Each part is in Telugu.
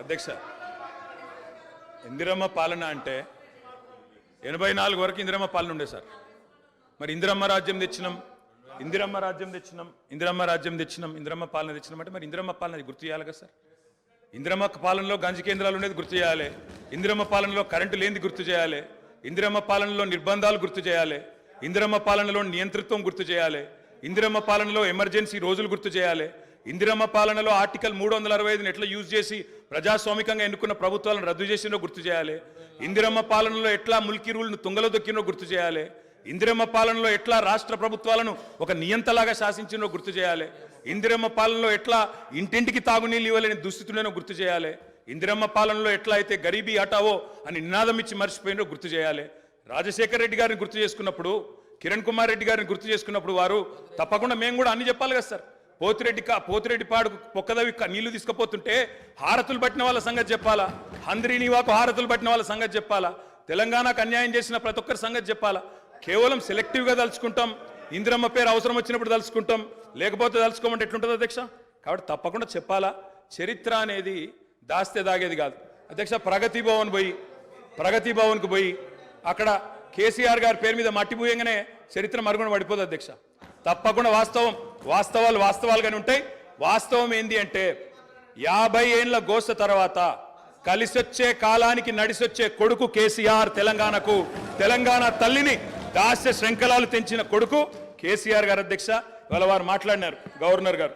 అధ్యక్ష, ఇందిరమ్మ పాలన అంటే 84 వరకు ఇందిరమ్మ పాలన ఉండే సార్. మరి ఇందిరమ్మ రాజ్యం తెచ్చినాం ఇందిరమ్మ పాలన తెచ్చినాం అంటే మరి ఇందిరమ్మ పాలన గుర్తు చేయాలి కదా సార్. ఇందిరమ్మ పాలనలో గంజి కేంద్రాలు ఉండేది గుర్తు చేయాలి, ఇందిరమ్మ పాలనలో కరెంటు లేనిది గుర్తు చేయాలి, ఇందిరమ్మ పాలనలో నిర్బంధాలు గుర్తు చేయాలి, ఇందిరమ్మ పాలనలో నియంతృత్వం గుర్తు చేయాలి, ఇందిరమ్మ పాలనలో ఎమర్జెన్సీ రోజులు గుర్తు చేయాలి, ఇందిరమ్మ పాలనలో ఆర్టికల్ 365ని ఎట్లా యూజ్ చేసి ప్రజాస్వామికంగా ఎన్నుకున్న ప్రభుత్వాలను రద్దు చేసినో గుర్తు చేయాలి, ఇందిరమ్మ పాలనలో ఎట్లా ముల్కీ రూల్ను తుంగలో దొక్కినో గుర్తు చేయాలి, ఇందిరమ్మ పాలనలో ఎట్లా రాష్ట్ర ప్రభుత్వాలను ఒక నియంతలాగా శాసించినో గుర్తు చేయాలి, ఇందిరమ్మ పాలనలో ఎట్లా ఇంటింటికి తాగునీళ్ళు ఇవ్వలేని దుస్థితులను గుర్తు చేయాలి, ఇందిరమ్మ పాలనలో ఎట్లా అయితే గరీబీ హటావో అని నినాదం ఇచ్చి మర్చిపోయినో గుర్తు చేయాలి. రాజశేఖర రెడ్డి గారిని గుర్తు చేసుకున్నప్పుడు, కిరణ్ కుమార్ రెడ్డి గారిని గుర్తు చేసుకున్నప్పుడు వారు తప్పకుండా మేము కూడా అన్ని చెప్పాలి కదా సార్. పోతిరెడ్డిపాడు పొక్కదవి నీళ్లు తీసుకుపోతుంటే హారతులు పట్టిన వాళ్ళ సంగతి చెప్పాలా, హంద్రీనివాకు హారతులు పట్టిన వాళ్ళ సంగతి చెప్పాలా, తెలంగాణకు అన్యాయం చేసిన ప్రతి ఒక్కరి సంగతి చెప్పాలా. కేవలం సెలెక్టివ్గా తలుచుకుంటాం, ఇందిరమ్మ పేరు అవసరం వచ్చినప్పుడు తలుచుకుంటాం, లేకపోతే తలుచుకోమంటే ఎట్లుంటుంది అధ్యక్ష. కాబట్టి తప్పకుండా చెప్పాలా. చరిత్ర అనేది దాస్తే దాగేది కాదు అధ్యక్ష. ప్రగతి భవన్కు పోయి అక్కడ కేసీఆర్ గారి పేరు మీద మట్టి పూయంగానే చరిత్ర మరుగున పడిపోదు అధ్యక్ష. తప్పకుండా వాస్తవాలుగానే ఉంటాయి. వాస్తవం ఏంది అంటే 50 ఏళ్ల గోస తర్వాత కలిసొచ్చే కాలానికి నడిసొచ్చే కొడుకు కేసీఆర్, తెలంగాణ తల్లిని దాస్య శృంఖలాలు తెంచిన కొడుకు కేసీఆర్ గారు అధ్యక్ష. ఇవాళ వారు మాట్లాడినారు, గవర్నర్ గారు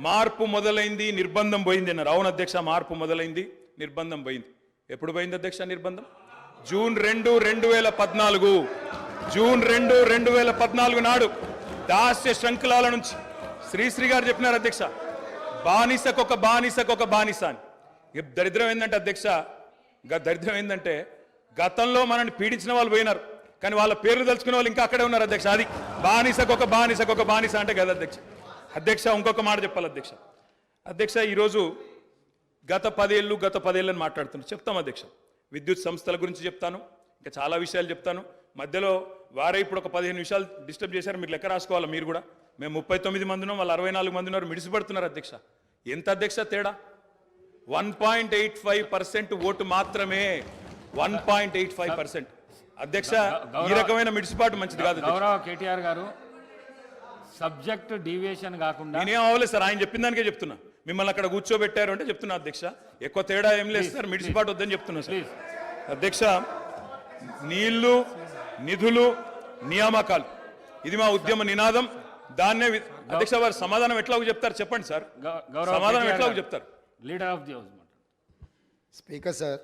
మార్పు మొదలైంది, నిర్బంధం పోయింది అన్నారు. అవును అధ్యక్ష, మార్పు మొదలైంది, నిర్బంధం పోయింది. ఎప్పుడు పోయింది అధ్యక్ష నిర్బంధం? జూన్ 2, 2014 నాడు దాస్య శృంఖలాల నుంచి శ్రీశ్రీ గారు చెప్పినారు అధ్యక్ష, బానిసకొక బానిస అని. దరిద్రం ఏంటంటే అధ్యక్ష, దరిద్రం ఏంటంటే గతంలో మనల్ని పీడించిన వాళ్ళు పోయినారు, కానీ వాళ్ళ పేర్లు తలుచుకునే వాళ్ళు ఇంకా అక్కడే ఉన్నారు అధ్యక్ష. అది బానిసకొక బానిస అంటే కదా అధ్యక్ష. ఇంకొక మాట చెప్పాలి అధ్యక్ష. ఈరోజు గత 10 ఏళ్ళని మాట్లాడుతున్నారు, చెప్తాం అధ్యక్ష. విద్యుత్ సంస్థల గురించి చెప్తాను, ఇంకా చాలా విషయాలు చెప్తాను. మధ్యలో వారే ఇప్పుడు ఒక 15 నిమిషాలు డిస్టర్బ్ చేశారు, మీరు లెక్క రాసుకోవాలి మీరు కూడా. మేము 39 మంది ఉన్నాం, వాళ్ళు 64 మంది ఉన్నారు, మిడిసిపడుతున్నారు అధ్యక్ష. ఎంత అధ్యక్ష తేడా? 1.85% ఓటు మాత్రమే, 1.85% అధ్యక్ష. ఈ రకమైన మిడిసిపాటు మంచిది కాదు. గౌరవ కేటీఆర్ గారు, సబ్జెక్ట్ డీవియేషన్ కాకుండా నేనేం అవ్వలేదు సార్, ఆయన చెప్పిన దానికే చెప్తున్నా. మిమ్మల్ని అక్కడ కూర్చోబెట్టారు అంటే చెప్తున్నా అధ్యక్ష. ఎక్కువ తేడా ఏం లేదు సార్, మిడిసిపాటు వద్దని చెప్తున్నా సార్ అధ్యక్ష. నీళ్లు, నిధులు, నియామకాలు, ఇది మా ఉద్యమ నినాదం. దాన్నే అధ్యక్ష వారు సమాధానం ఎట్లా చెప్తారు చెప్పండి సార్, సమాధానం ఎట్లా చెప్తారు? Leader of the house. Speaker sir,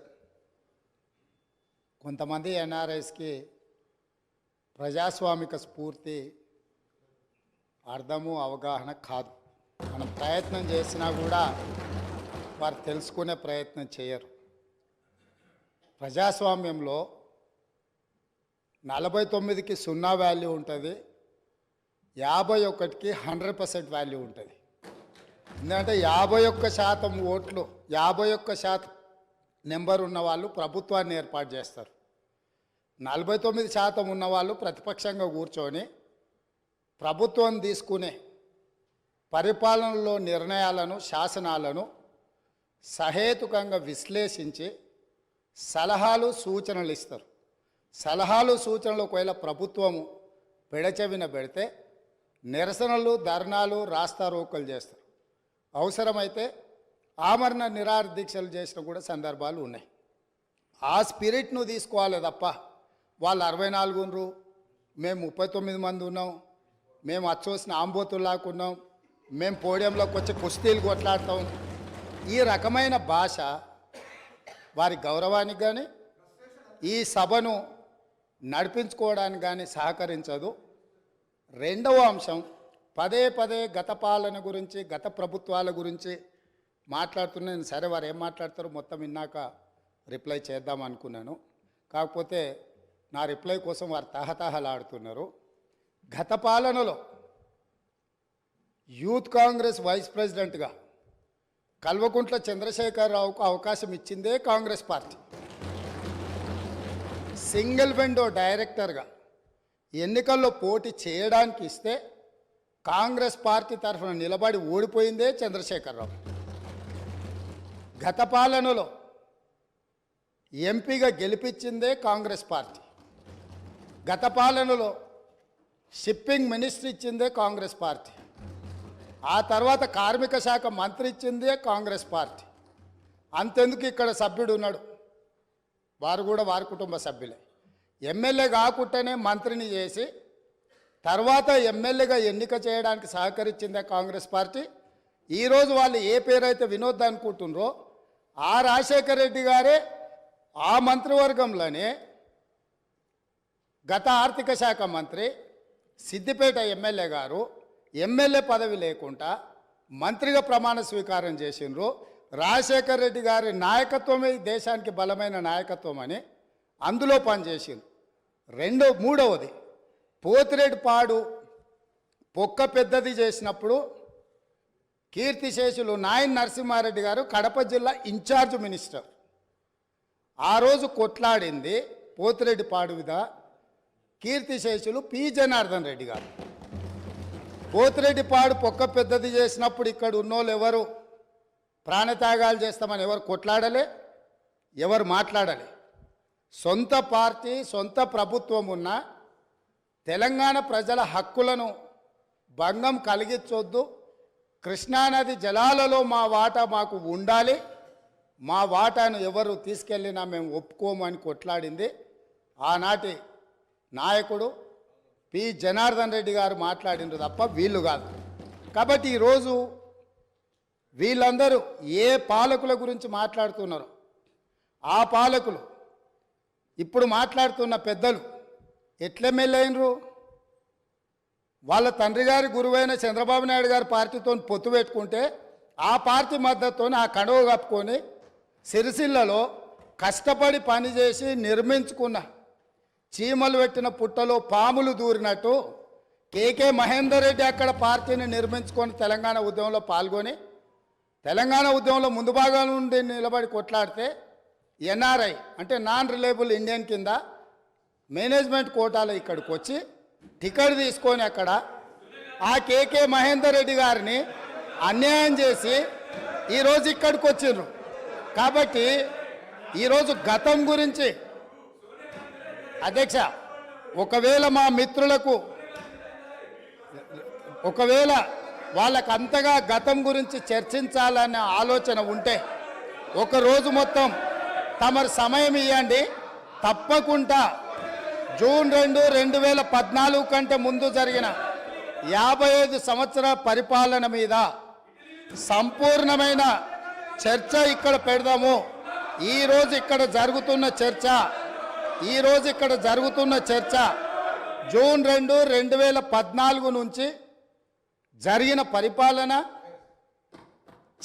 కొంతమంది ఎన్ఆర్ఐస్కి ప్రజాస్వామిక స్ఫూర్తి అర్థము అవగాహన కాదు. మనం ప్రయత్నం చేసినా కూడా వారు తెలుసుకునే ప్రయత్నం చేయరు. ప్రజాస్వామ్యంలో 49కి 0 వాల్యూ ఉంటుంది, 51కి 100% వాల్యూ ఉంటుంది. ఎందుకంటే 51% ఓట్లు, 51% నెంబర్ ఉన్న వాళ్ళు ప్రభుత్వాన్ని ఏర్పాటు చేస్తారు. 49% ఉన్నవాళ్ళు ప్రతిపక్షంగా కూర్చొని ప్రభుత్వం తీసుకునే పరిపాలనలో నిర్ణయాలను, శాసనాలను సహేతుకంగా విశ్లేషించి సలహాలు, సూచనలు ఇస్తారు. సలహాలు, సూచనలు ఒకవేళ ప్రభుత్వము పెడచెవిన పెడితే నిరసనలు, ధర్నాలు, రాస్తారోకలు చేస్తారు. అవసరమైతే ఆమరణ నిరాహార దీక్షలు చేసిన కూడా సందర్భాలు ఉన్నాయి. ఆ స్పిరిట్ను తీసుకోవాలి తప్ప వాళ్ళు 64 ఉన్నారు, మేము 39 మంది ఉన్నాం, మేము అచ్చోసిన ఆంబోతుల్లాకున్నాం, మేము పోడియంలోకి వచ్చి కుస్తీలు కొట్లాడతాం, ఈ రకమైన భాష వారి గౌరవానికి కానీ ఈ సభను నడిపించుకోవడానికి కానీ సహకరించదు. రెండవ అంశం, పదే గత పాలన గురించి, గత ప్రభుత్వాల గురించి మాట్లాడుతున్నాను. సరే, వారు ఏం మాట్లాడతారో మొత్తం విన్నాక రిప్లై చేద్దాం అనుకున్నాను. కాకపోతే నా రిప్లై కోసం వారు తహతహలాడుతున్నారు. గత పాలనలో యూత్ కాంగ్రెస్ వైస్ ప్రెసిడెంట్గా కల్వకుంట్ల చంద్రశేఖరరావుకు అవకాశం ఇచ్చిందే కాంగ్రెస్ పార్టీ. సింగిల్ విండో డైరెక్టర్గా ఎన్నికల్లో పోటీ చేయడానికి ఇస్తే కాంగ్రెస్ పార్టీ తరఫున నిలబడి ఓడిపోయిందే చంద్రశేఖరరావు. గత పాలనలో ఎంపీగా గెలిపించిందే కాంగ్రెస్ పార్టీ. గత పాలనలో షిప్పింగ్ మినిస్టర్ ఇచ్చిందే కాంగ్రెస్ పార్టీ. ఆ తర్వాత కార్మిక శాఖ మంత్రి ఇచ్చిందే కాంగ్రెస్ పార్టీ. అంతెందుకు ఇక్కడ సభ్యుడు ఉన్నాడు, వారు కూడా వారి కుటుంబ సభ్యులే. ఎమ్మెల్యే కాకుండానే మంత్రిని చేసి తర్వాత ఎమ్మెల్యేగా ఎన్నిక చేయడానికి సహకరించిందే కాంగ్రెస్ పార్టీ. ఈరోజు వాళ్ళు ఏ పేరైతే వినోద్ అనుకుంటున్నారో ఆ రాజశేఖర రెడ్డి గారే ఆ మంత్రివర్గంలోనే గత ఆర్థిక శాఖ మంత్రి సిద్దిపేట ఎమ్మెల్యే గారు ఎమ్మెల్యే పదవి లేకుండా మంత్రిగా ప్రమాణ స్వీకారం చేసిండ్రు. రాజశేఖర రెడ్డి గారి నాయకత్వమే ఈ దేశానికి బలమైన నాయకత్వం అని అందులో పనిచేసిండ్రు. మూడవది పోతిరెడ్డిపాడు పొక్క పెద్దది చేసినప్పుడు కీర్తిశేషులు నాయన్ నరసింహారెడ్డి గారు కడప జిల్లా ఇన్ఛార్జ్ మినిస్టర్. ఆ రోజు కొట్లాడింది పోతిరెడ్డిపాడు మీద కీర్తిశేషులు పి జనార్దన్ రెడ్డి గారు. పోతిరెడ్డిపాడు పొక్క పెద్దది చేసినప్పుడు ఇక్కడ ఉన్నోళ్ళు ఎవరు ప్రాణత్యాగాలు చేస్తామని ఎవరు కొట్లాడలే, ఎవరు మాట్లాడలే. సొంత పార్టీ సొంత ప్రభుత్వం ఉన్న తెలంగాణ ప్రజల హక్కులను భంగం కలిగించొద్దు, కృష్ణానది జలాలలో మా వాటా మాకు ఉండాలి, మా వాటాను ఎవరు తీసుకెళ్ళినా మేము ఒప్పుకోమని కొట్లాడింది ఆనాటి నాయకుడు పి జనార్దన్ రెడ్డి గారు మాట్లాడినారు తప్ప వీళ్ళు కాదు. కాబట్టి ఈరోజు వీళ్ళందరూ ఏ పాలకుల గురించి మాట్లాడుతున్నారో ఆ పాలకులు ఇప్పుడు మాట్లాడుతున్న పెద్దలు ఎట్లెమ్మెల్యే అయినరు? వాళ్ళ తండ్రి గారి గురువైన చంద్రబాబు నాయుడు గారి పార్టీతో పొత్తు పెట్టుకుంటే ఆ పార్టీ మద్దతుతో ఆ కడవ కప్పుకొని సిరిసిల్లలో కష్టపడి పనిచేసి నిర్మించుకున్న చీమలు పెట్టిన పుట్టలో పాములు దూరినట్టు కేకే మహేందర్ రెడ్డి అక్కడ పార్టీని నిర్మించుకొని తెలంగాణ ఉద్యమంలో పాల్గొని తెలంగాణ ఉద్యమంలో ముందు భాగం నుండి నిలబడి కొట్లాడితే ఎన్ఆర్ఐ అంటే నాన్ రిలయబుల్ ఇండియన్ కింద మేనేజ్మెంట్ కోటాలో ఇక్కడికి వచ్చి టికెట్ తీసుకొని అక్కడ ఆ కేకే మహేందర్ రెడ్డి గారిని అన్యాయం చేసి ఈరోజు ఇక్కడికి వచ్చిర్రు. కాబట్టి ఈరోజు గతం గురించి అధ్యక్ష ఒకవేళ మా మిత్రులకు వాళ్ళకు అంతగా గతం గురించి చర్చించాలనే ఆలోచన ఉంటే ఒకరోజు మొత్తం తమరు సమయం ఇవ్వండి. తప్పకుండా జూన్ 2, 2014 కంటే ముందు జరిగిన 55 సంవత్సరాల పరిపాలన మీద సంపూర్ణమైన చర్చ ఇక్కడ పెడదాము. ఈరోజు ఇక్కడ జరుగుతున్న చర్చ జూన్ 2, 2014 నుంచి జరిగిన పరిపాలన,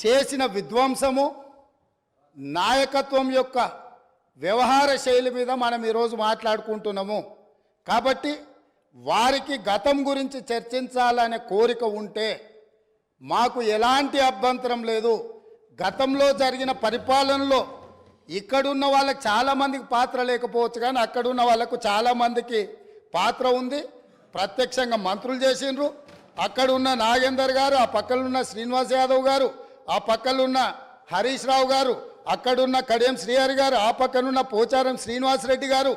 చేసిన విధ్వంసము, నాయకత్వం యొక్క వ్యవహార శైలి మీద మనం ఈరోజు మాట్లాడుకుంటున్నాము. కాబట్టి వారికి గతం గురించి చర్చించాలనే కోరిక ఉంటే మాకు ఎలాంటి అభ్యంతరం లేదు. గతంలో జరిగిన పరిపాలనలో ఇక్కడున్న వాళ్ళకి చాలామందికి పాత్ర లేకపోవచ్చు, కానీ అక్కడున్న వాళ్ళకు చాలామందికి పాత్ర ఉంది. ప్రత్యక్షంగా మంత్రులు చేసిండ్రు. అక్కడున్న నాగేందర్ గారు, ఆ పక్కనున్న శ్రీనివాస్ యాదవ్ గారు, ఆ పక్కనున్న హరీష్ రావు గారు, అక్కడున్న కడియం శ్రీహరి గారు, ఆ పక్కనున్న పోచారం శ్రీనివాసరెడ్డి గారు,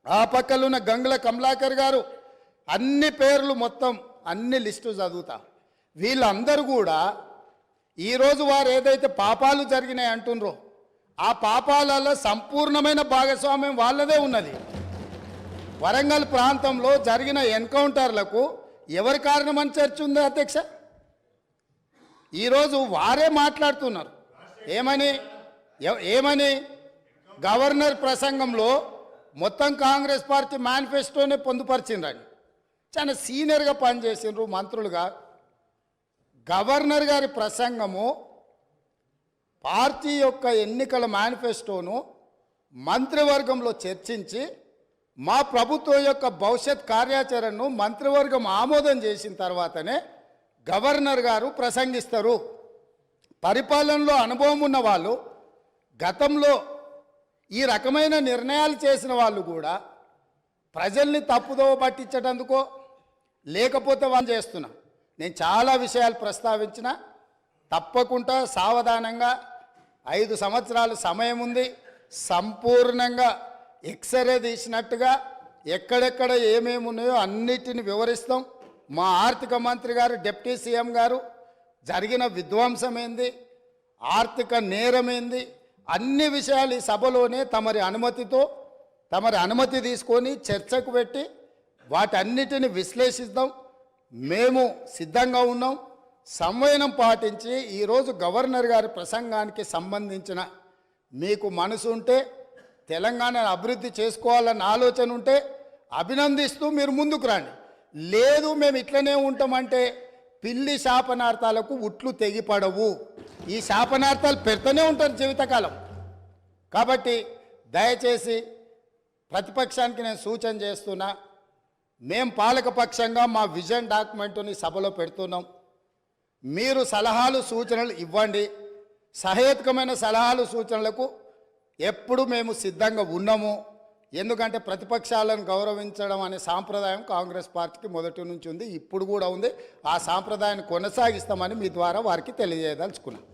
ఆ పక్కనున్న గంగుల కమలాకర్ గారు, అన్ని పేర్లు మొత్తం అన్ని లిస్టు చదువుతా. వీళ్ళందరూ కూడా ఈరోజు వారు ఏదైతే పాపాలు జరిగినాయి అంటుండ్రో ఆ పాపాలలో సంపూర్ణమైన భాగస్వామ్యం వాళ్ళదే ఉన్నది. వరంగల్ ప్రాంతంలో జరిగిన ఎన్కౌంటర్లకు ఎవరి కారణమని చర్చ ఉంది అధ్యక్ష? ఈరోజు వారే మాట్లాడుతున్నారు. ఏమని గవర్నర్ ప్రసంగంలో మొత్తం కాంగ్రెస్ పార్టీ మేనిఫెస్టోనే పొందుపరిచిండ్రని చాలా సీనియర్గా పనిచేసిండ్రు మంత్రులుగా. గవర్నర్ గారి ప్రసంగము పార్టీ యొక్క ఎన్నికల మేనిఫెస్టోను మంత్రివర్గంలో చర్చించి మా ప్రభుత్వం యొక్క భవిష్యత్ కార్యాచరణను మంత్రివర్గం ఆమోదం చేసిన తర్వాతనే గవర్నర్ గారు ప్రసంగిస్తారు. పరిపాలనలో అనుభవం ఉన్న వాళ్ళు, గతంలో ఈ రకమైన నిర్ణయాలు చేసిన వాళ్ళు కూడా ప్రజల్ని తప్పుదోవ పట్టించడందుకో లేకపోతే వాళ్ళు చేస్తున్నా. నేను చాలా విషయాలు ప్రస్తావించిన, తప్పకుండా సావధానంగా 5 సంవత్సరాలు సమయం ఉంది. సంపూర్ణంగా ఎక్స్రే తీసినట్టుగా ఎక్కడెక్కడ ఏమేమి ఉన్నాయో అన్నిటిని వివరిస్తాం. మా ఆర్థిక మంత్రి గారు, డిప్యూటీ సీఎం గారు జరిగిన విధ్వంసం ఏంది, ఆర్థిక నేరమేంది, అన్ని విషయాలు ఈ సభలోనే తమరి అనుమతి తీసుకొని చర్చకు పెట్టి వాటన్నిటిని విశ్లేషిద్దాం. మేము సిద్ధంగా ఉన్నాం. సంవయనం పాటించి ఈరోజు గవర్నర్ గారి ప్రసంగానికి సంబంధించిన మీకు మనసు ఉంటే, తెలంగాణను అభివృద్ధి చేసుకోవాలన్న ఆలోచన ఉంటే అభినందిస్తూ మీరు ముందుకు రండి. లేదు మేము ఇట్లనే ఉంటామంటే పిల్లి శాపనార్థాలకు ఉట్లు తెగిపడవు. ఈ శాపనార్థాలు పెడుతూనే ఉంటారు జీవితకాలం. కాబట్టి దయచేసి ప్రతిపక్షానికి నేను సూచన చేస్తున్నా, మేం పాలకపక్షంగా మా విజన్ డాక్యుమెంట్ని సభలో పెడుతున్నాం. మీరు సలహాలు సూచనలు ఇవ్వండి. సహేతుకమైన సలహాలు సూచనలకు ఎప్పుడు మేము సిద్ధంగా ఉన్నాము. ఎందుకంటే ప్రతిపక్షాలను గౌరవించడం అనే సాంప్రదాయం కాంగ్రెస్ పార్టీకి మొదటి నుంచి ఉంది, ఇప్పుడు కూడా ఉంది. ఆ సాంప్రదాయాన్ని కొనసాగిస్తామని మీ ద్వారా వారికి తెలియజేయదలుచుకున్నాం.